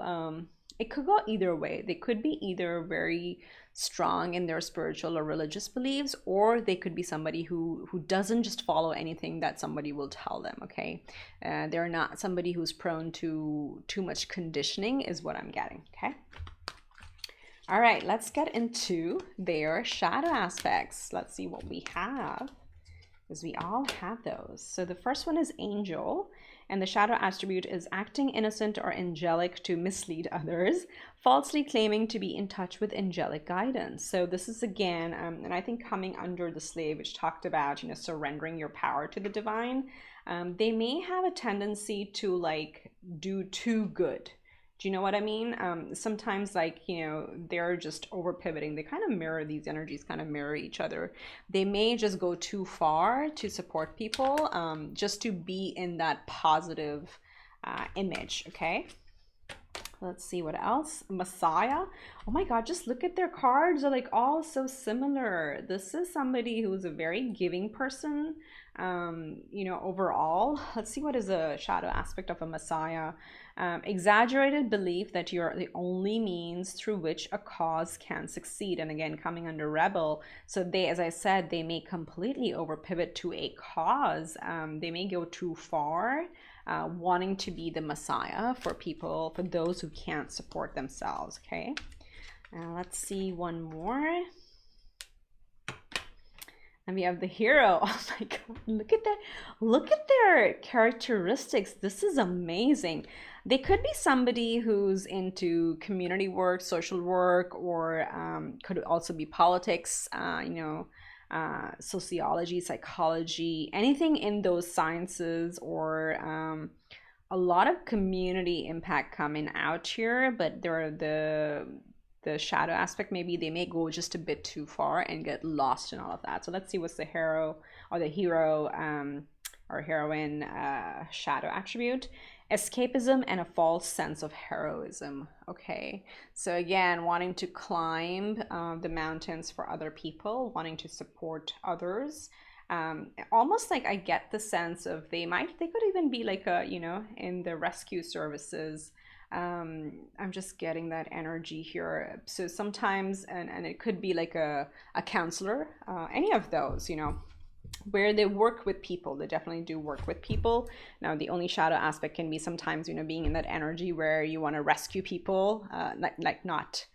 it could go either way. They could be either very strong in their spiritual or religious beliefs, or they could be somebody who doesn't just follow anything that somebody will tell them. Okay, they're not somebody who's prone to too much conditioning, is what I'm getting. Okay, all right, let's get into their shadow aspects. Let's see what we have, because we all have those. So the first one is angel, and the shadow attribute is acting innocent or angelic to mislead others, falsely claiming to be in touch with angelic guidance. So this is again, and I think coming under the slave, which talked about, you know, surrendering your power to the divine. They may have a tendency to like do too good. Do you know what I mean? Sometimes, like, you know, they're just over pivoting. They kind of mirror, these energies kind of mirror each other. They may just go too far to support people, just to be in that positive image. Okay, Let's see what else. Messiah. Oh my God, just look at their cards. They're like all so similar. This is somebody who's a very giving person, you know, overall. Let's see what is a shadow aspect of a Messiah. Exaggerated belief that you're the only means through which a cause can succeed. And again, coming under rebel. So they, as I said, they may completely over pivot to a cause. They may go too far. Wanting to be the Messiah for people, for those who can't support themselves. Okay, let's see one more. And we have the hero. Oh my God, look at that. Look at their characteristics. This is amazing. They could be somebody who's into community work, social work, or could also be politics, you know, sociology, psychology, anything in those sciences, or a lot of community impact coming out here. But there are the shadow aspect, maybe they may go just a bit too far and get lost in all of that. So let's see what's the hero or the hero or heroine shadow attribute. Escapism and a false sense of heroism. Okay, so again, wanting to climb the mountains for other people, wanting to support others. Almost like I get the sense of they could even be like a, you know, in the rescue services. I'm just getting that energy here. So sometimes, and it could be like a counselor, any of those, you know, where they work with people. They definitely do work with people. Now, the only shadow aspect can be sometimes, you know, being in that energy where you want to rescue people, like not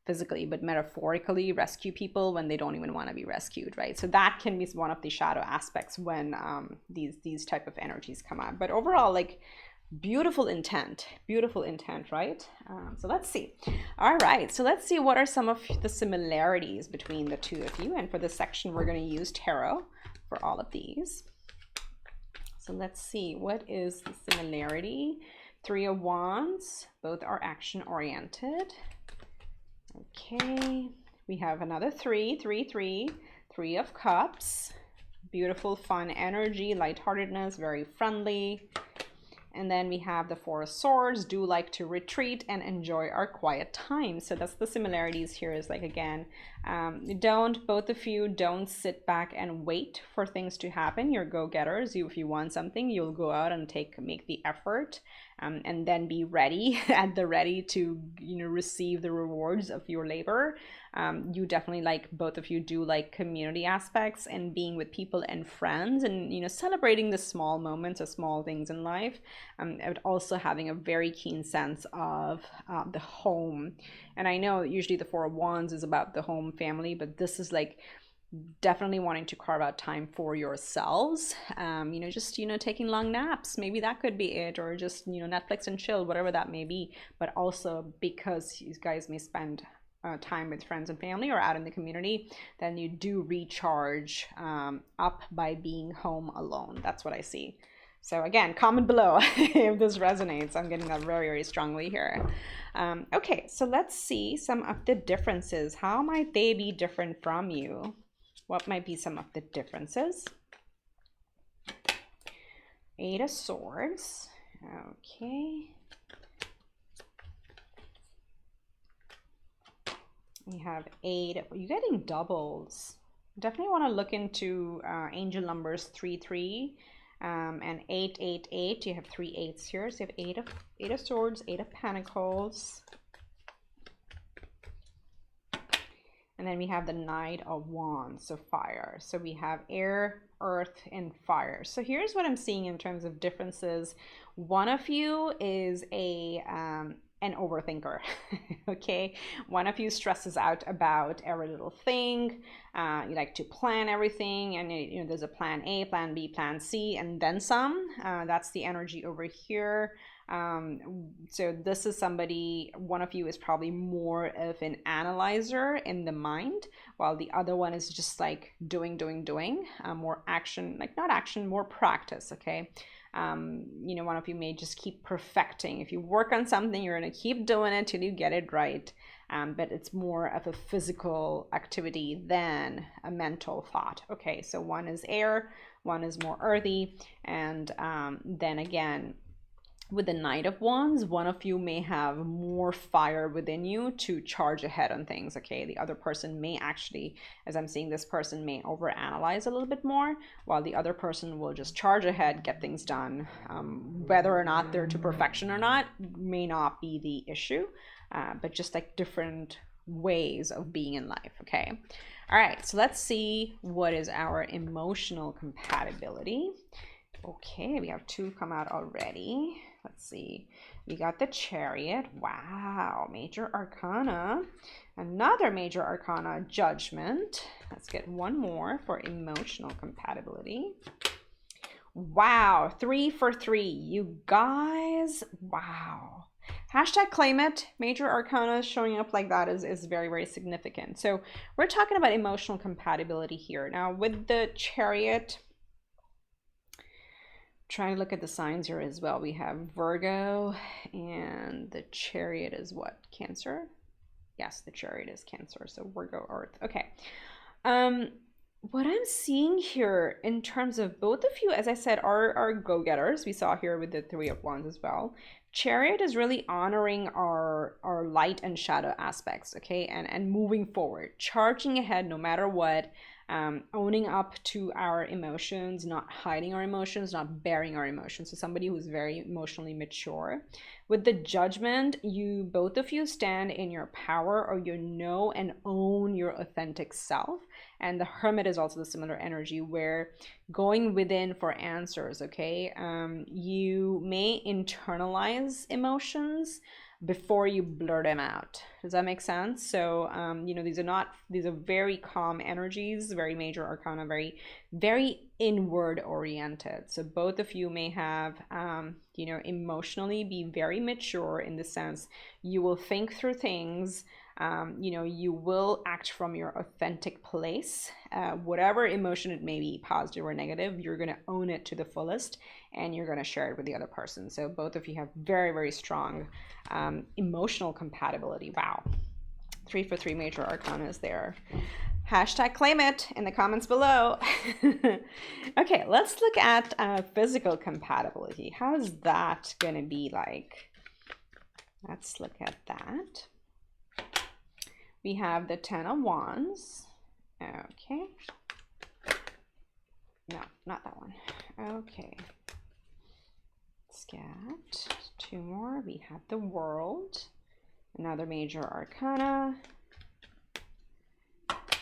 physically, but metaphorically rescue people when they don't even want to be rescued, right? So that can be one of the shadow aspects when these type of energies come out. But overall, like, beautiful intent, right? So let's see. All right, so let's see what are some of the similarities between the two of you. And for this section, we're going to use tarot for all of these. So let's see, what is the similarity? 3 of Wands, both are action oriented. Okay, we have another 3 of Cups, beautiful fun energy, lightheartedness, very friendly. And then we have the 4 of Swords, do like to retreat and enjoy our quiet time. So that's the similarities here, is like, again, both of you don't sit back and wait for things to happen. You're go-getters. If you want something, you'll go out and make the effort, and then be ready ready to, you know, receive the rewards of your labor. You definitely, like, both of you do like community aspects and being with people and friends, and, you know, celebrating the small moments or small things in life, but also having a very keen sense of the home. And I know usually the 4 of Wands is about the home, family, but this is like definitely wanting to carve out time for yourselves. You know, just, you know, taking long naps, maybe that could be it, or just, you know, Netflix and chill, whatever that may be. But also, because you guys may spend time with friends and family or out in the community, then you do recharge up by being home alone. That's what I see. So again, comment below if this resonates. I'm getting that very, very strongly here. Okay, so let's see some of the differences. How might they be different from you? What might be some of the differences? 8 of Swords. Okay. We have 8. You're getting doubles. Definitely want to look into angel numbers 3-3 and 8-8-8. You have 3 8s here. So you have 8 of Swords, 8 of Pentacles. And then we have the Knight of Wands, so fire. So we have air, earth, and fire. So here's what I'm seeing in terms of differences. One of you is an overthinker. Okay, one of you stresses out about every little thing. You like to plan everything, and, you know, there's a plan A, plan B, plan C, and then some. That's the energy over here. So this is somebody, one of you is probably more of an analyzer in the mind, while the other one is just like doing, more action, like not action, more practice. Okay. You know, one of you may just keep perfecting. If you work on something, you're going to keep doing it till you get it right. But it's more of a physical activity than a mental thought. Okay, so one is air, one is more earthy. And then again, with the Knight of Wands, one of you may have more fire within you to charge ahead on things, okay? The other person may actually, as I'm seeing, this person may overanalyze a little bit more, while the other person will just charge ahead, get things done. Whether or not they're to perfection or not may not be the issue, but just like different ways of being in life, okay? All right, so let's see what is our emotional compatibility. Okay, we have 2 come out already. Let's see. We got the Chariot. Wow, Major Arcana. Another Major Arcana, Judgment. Let's get 1 more for emotional compatibility. Wow, 3 for 3. You guys, wow. Hashtag claim it. Major Arcana showing up like that is very, very significant. So we're talking about emotional compatibility here. Now with the Chariot, trying to look at the signs here as well. We have Virgo, and the Chariot is what? Cancer? Yes, the Chariot is Cancer. So Virgo, Earth. Okay. What I'm seeing here in terms of both of you, as I said, are go-getters. We saw here with the 3 of Wands as well. Chariot is really honoring our light and shadow aspects, okay, and moving forward, charging ahead no matter what. Owning up to our emotions, not hiding our emotions, not burying our emotions. So somebody who's very emotionally mature. With the Judgment, both of you stand in your power, or you know and own your authentic self. And the Hermit is also the similar energy, where going within for answers, okay? You may internalize emotions before you blur them out. Does that make sense? So you know, these are very calm energies, very Major Arcana, very, very inward oriented. So both of you may have you know, emotionally be very mature, in the sense you will think through things. You know, you will act from your authentic place. Whatever emotion it may be, positive or negative, you're going to own it to the fullest, and you're going to share it with the other person. So both of you have very, very strong emotional compatibility. Wow. 3 for 3 Major Arcanas there. Hashtag claim it in the comments below. Okay, let's look at physical compatibility. How is that going to be like? Let's look at that. We have the 10 of Wands. Okay. No, not that one. Okay. Let's get 2 more. We have the World. Another Major Arcana.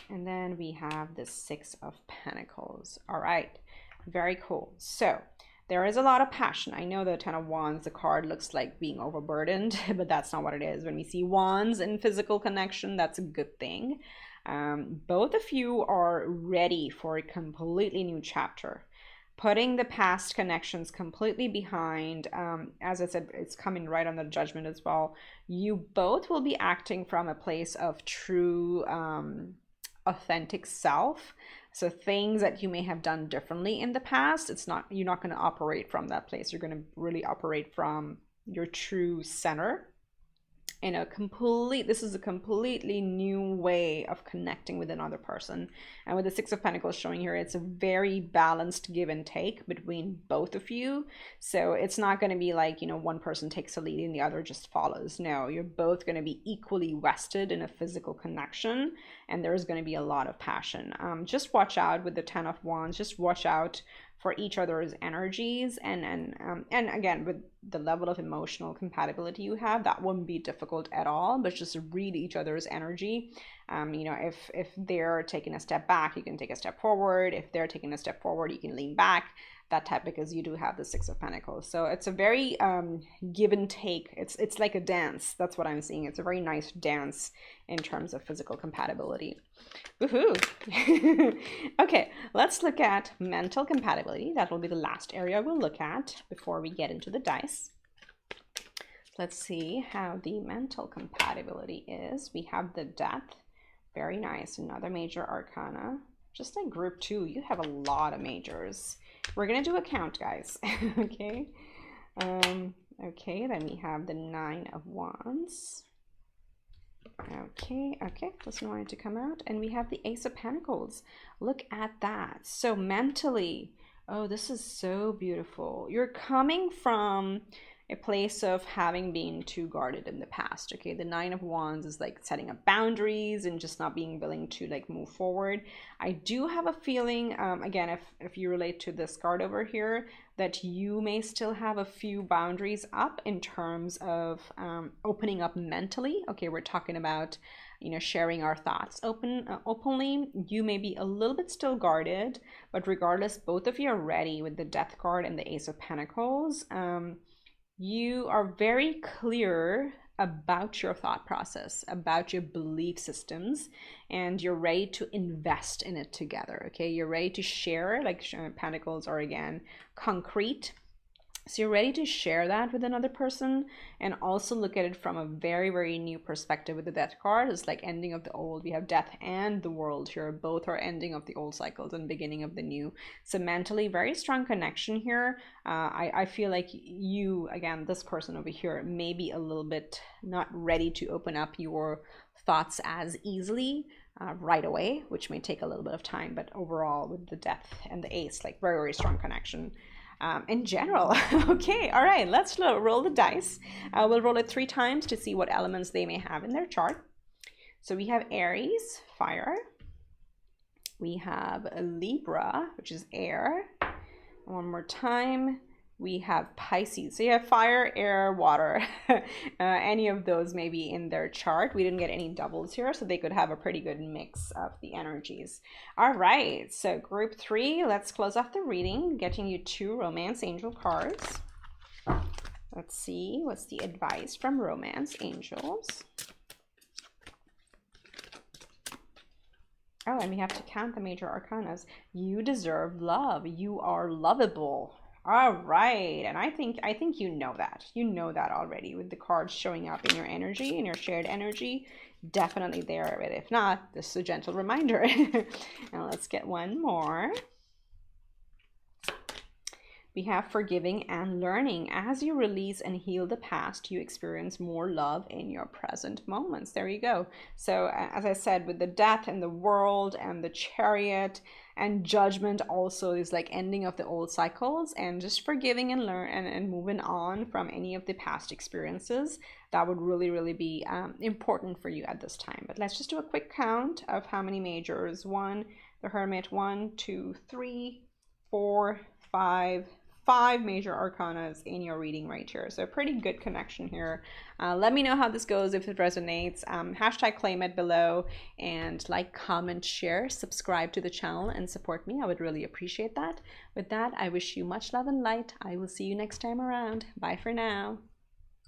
And then we have the 6 of Pentacles. All right. Very cool. So there is a lot of passion. I know the 10 of Wands, the card looks like being overburdened, but that's not what it is. When we see wands in physical connection, that's a good thing. Both of you are ready for a completely new chapter. Putting the past connections completely behind. As I said, it's coming right on the Judgment as well. You both will be acting from a place of true authentic self. So things that you may have done differently in the past, you're not going to operate from that place. You're going to really operate from your true center. This is a completely new way of connecting with another person. And with the 6 of Pentacles showing here, it's a very balanced give and take between both of you. So it's not going to be like, you know, one person takes the lead and the other just follows. No, you're both going to be equally vested in a physical connection, and there's going to be a lot of passion. Just watch out with the 10 of Wands. Just watch out for each other's energies, and again, with the level of emotional compatibility you have, that wouldn't be difficult at all, but just read each other's energy. You know, if they're taking a step back, you can take a step forward. If they're taking a step forward, you can lean back, that type, because you do have the 6 of Pentacles. So it's a very give and take. It's like a dance. That's what I'm seeing. It's a very nice dance in terms of physical compatibility. Woohoo! Okay, let's look at mental compatibility. That will be the last area we'll look at before we get into the dice. Let's see how the mental compatibility is. We have the Death. Very nice. Another Major Arcana. Just like group 2, you have a lot of majors. We're going to do a count, guys. Okay. Okay, then we have the 9 of Wands. Okay, doesn't want it to come out. And we have the Ace of Pentacles. Look at that. So mentally, oh, this is so beautiful. You're coming from a place of having been too guarded in the past. Okay, the Nine of Wands is like setting up boundaries and just not being willing to like move forward. I do have a feeling, again, if you relate to this card over here, that you may still have a few boundaries up in terms of opening up mentally. Okay, we're talking about, you know, sharing our thoughts openly. You may be a little bit still guarded, but regardless, both of you are ready with the Death card and the Ace of Pentacles. You are very clear about your thought process, about your belief systems, and you're ready to invest in it together. Okay, you're ready to share, like Pentacles are again concrete. So you're ready to share that with another person and also look at it from a very, very new perspective with the Death card. It's like ending of the old. We have Death and the World here. Both are ending of the old cycles and beginning of the new. So mentally, very strong connection here. I feel like you, again, this person over here, may be a little bit not ready to open up your thoughts as easily right away, which may take a little bit of time. But overall, with the Death and the Ace, like very, very strong connection. In general. Okay, all right, let's roll the dice. We'll roll it 3 times to see what elements they may have in their chart. So we have Aries, fire. We have Libra, which is air. One more time. We have Pisces. So you have fire, air, water. Any of those may be in their chart. We didn't get any doubles here, so they could have a pretty good mix of the energies. All right, so group 3, let's close off the reading, getting you 2 Romance Angel cards. Let's see, what's the advice from Romance Angels? Oh, and we have to count the major arcanas. You deserve love. You are lovable. All right, and I think you know that. You know that already with the cards showing up in your energy, in your shared energy. Definitely there, but if not, this is a gentle reminder. Now let's get one more. We have forgiving and learning. As you release and heal the past, you experience more love in your present moments. There you go. So as I said, with the Death and the World and the Chariot and Judgment also is like ending of the old cycles and just forgiving and and moving on from any of the past experiences. That would really, really be important for you at this time. But let's just do a quick count of how many majors. 1, the Hermit, 1, 2, 3, 4, 5 major arcanas in your reading right here. So a pretty good connection here. Let me know how this goes, if it resonates. Hashtag claim it below, and like, comment, share, subscribe to the channel and support me. I would really appreciate that. With that, I wish you much love and light. I will see you next time around. Bye for now.